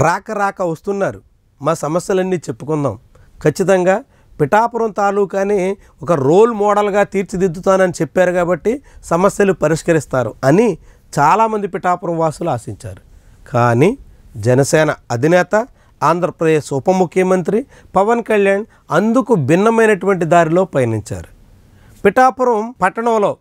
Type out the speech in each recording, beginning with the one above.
రాక రాక వస్తున్నారు. మా సమస్యలన్నీ చెప్పుకుందాం. ఖచ్చితంగా పిఠాపురం తాలూకాని ఒక రోల్ మోడల్గా తీర్చిదిద్దుతానని చెప్పారు కాబట్టి సమస్యలు పరిష్కరిస్తారు అని చాలామంది పిఠాపురం వాసులు ఆశించారు. కానీ జనసేన అధినేత, ఆంధ్రప్రదేశ్ ఉప ముఖ్యమంత్రి పవన్ కళ్యాణ్ అందుకు భిన్నమైనటువంటి దారిలో పయనించారు. పిఠాపురం పట్టణంలో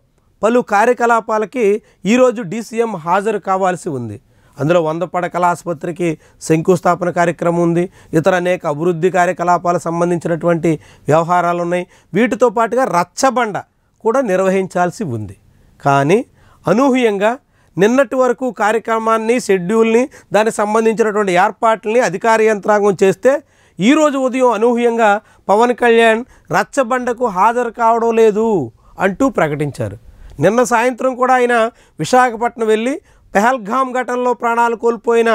పలు కార్యకలాపాలకి ఈరోజు డీసీఎం హాజరు కావాల్సి ఉంది. అందులో 100 పడకల ఆసుపత్రికి శంకుస్థాపన కార్యక్రమం ఉంది. ఇతర అనేక అభివృద్ధి కార్యకలాపాలకు సంబంధించినటువంటి వ్యవహారాలు ఉన్నాయి. వీటితో పాటుగా రచ్చబండ కూడా నిర్వహించాల్సి ఉంది. కానీ అనూహ్యంగా నిన్నటి వరకు కార్యక్రమాన్ని, షెడ్యూల్ని, దానికి సంబంధించినటువంటి ఏర్పాట్లని అధికార యంత్రాంగం చేస్తే ఈరోజు ఉదయం అనూహ్యంగా పవన్ కళ్యాణ్ రచ్చబండకు హాజరు కావడం లేదు అంటూ ప్రకటించారు. నిన్న సాయంత్రం కూడా ఆయన విశాఖపట్నం వెళ్ళి పెహల్గాం ఘటనలో ప్రాణాలు కోల్పోయిన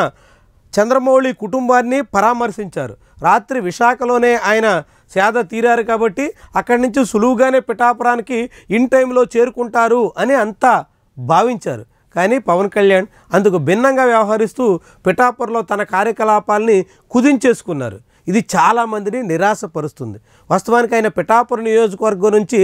చంద్రమౌళి కుటుంబాన్ని పరామర్శించారు. రాత్రి విశాఖలోనే ఆయన సేద తీరారు కాబట్టి అక్కడి నుంచి సులువుగానే పిఠాపురానికి ఇన్ టైంలో చేరుకుంటారు అని అంతా భావించారు. కానీ పవన్ కళ్యాణ్ అందుకు భిన్నంగా వ్యవహరిస్తూ పిఠాపురంలో తన కార్యకలాపాలని కుదించేసుకున్నారు. ఇది చాలామందిని నిరాశపరుస్తుంది. వాస్తవానికి ఆయన పిఠాపురం నియోజకవర్గం నుంచి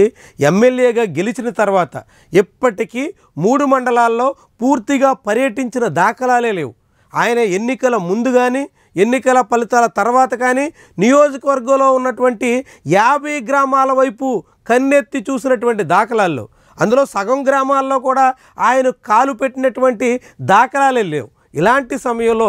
ఎమ్మెల్యేగా గెలిచిన తర్వాత ఇప్పటికీ 3 మండలాల్లో పూర్తిగా పర్యటించిన దాఖలాలే లేవు. ఆయన ఎన్నికల ముందు కానీ, ఎన్నికల ఫలితాల తర్వాత కానీ నియోజకవర్గంలో ఉన్నటువంటి 50 గ్రామాల వైపు కన్నెత్తి చూసినటువంటి దాఖలాల్లో, అందులో సగం గ్రామాల్లో కూడా ఆయన కాలు పెట్టినటువంటి దాఖలాలే లేవు. ఇలాంటి సమయంలో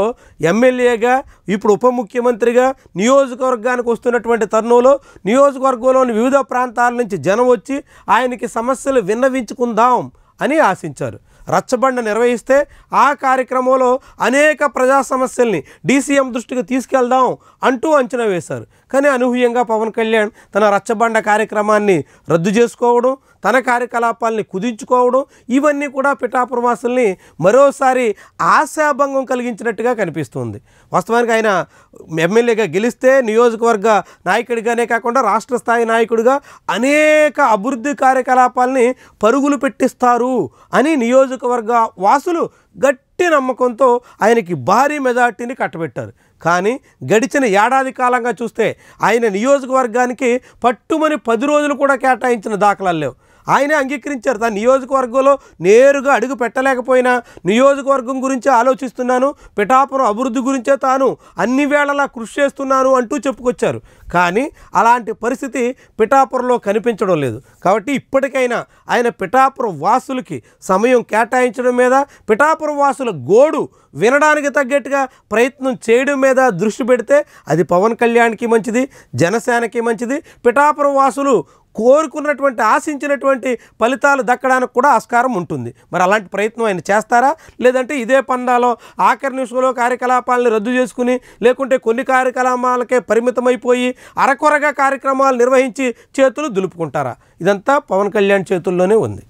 ఎమ్మెల్యేగా, ఇప్పుడు ఉప ముఖ్యమంత్రిగా నియోజకవర్గానికి వస్తున్నటువంటి తరుణంలో నియోజకవర్గంలోని వివిధ ప్రాంతాల నుంచి జనం వచ్చి ఆయనకి సమస్యలు విన్నవించుకుందాం అని ఆశించారు. రచ్చబండ నిర్వహిస్తే ఆ కార్యక్రమంలో అనేక ప్రజా సమస్యల్ని డీసీఎం దృష్టికి తీసుకెళ్దాం అంటూ అంచనా వేశారు. కానీ అనూహ్యంగా పవన్ కళ్యాణ్ తన రచ్చబండ కార్యక్రమాన్ని రద్దు చేసుకోవడం, తన కార్యకలాపాలని కుదించుకోవడం, ఇవన్నీ కూడా పిఠాపురం వాసుల్ని మరోసారి ఆశాభంగం కలిగించినట్టుగా కనిపిస్తుంది. వాస్తవానికి ఆయన ఎమ్మెల్యేగా గెలిస్తే నియోజకవర్గ నాయకుడిగానే కాకుండా రాష్ట్ర స్థాయి నాయకుడిగా అనేక అభివృద్ధి కార్యకలాపాలని పరుగులు పెట్టిస్తారు అని నియోజకవర్గ వాసులు గట్టి నమ్మకంతో ఆయనకి భారీ మెజార్టీని కట్టబెట్టారు. కానీ గడిచిన ఏడాది కాలంగా చూస్తే ఆయన నియోజకవర్గానికి పట్టుమని 10 రోజులు కూడా కేటాయించిన దాఖలాలు లేవు. ఆయనే అంగీకరించారు, తన నియోజకవర్గంలో నేరుగా అడుగు పెట్టలేకపోయినా నియోజకవర్గం గురించి ఆలోచిస్తున్నాను, పిఠాపురం అభివృద్ధి గురించే తాను అన్ని వేళలా కృషి చేస్తున్నాను అంటూ చెప్పుకొచ్చారు. కానీ అలాంటి పరిస్థితి పిఠాపురంలో కనిపించడం లేదు. కాబట్టి ఇప్పటికైనా ఆయన పిఠాపురం వాసులకి సమయం కేటాయించడం మీద, పిఠాపురం వాసుల గోడు వినడానికి తగ్గట్టుగా ప్రయత్నం చేయడం మీద దృష్టి పెడితే అది పవన్ కళ్యాణ్కి మంచిది, జనసేనకి మంచిది. పిఠాపురం వాసులు కోరుకున్నటువంటి, ఆశించినటువంటి ఫలితాలు దక్కడానికి కూడా ఆస్కారం ఉంటుంది. మరి అలాంటి ప్రయత్నం ఆయన చేస్తారా, లేదంటే ఇదే పందాలో ఆఖరి నిమిషంలో కార్యకలాపాలను రద్దు చేసుకుని, లేకుంటే కొన్ని కార్యకలాపాలకే పరిమితమైపోయి అరకొరగా కార్యక్రమాలు నిర్వహించి చేతులు దులుపుకుంటారా? ఇదంతా పవన్ కళ్యాణ్ చేతుల్లోనే ఉంది.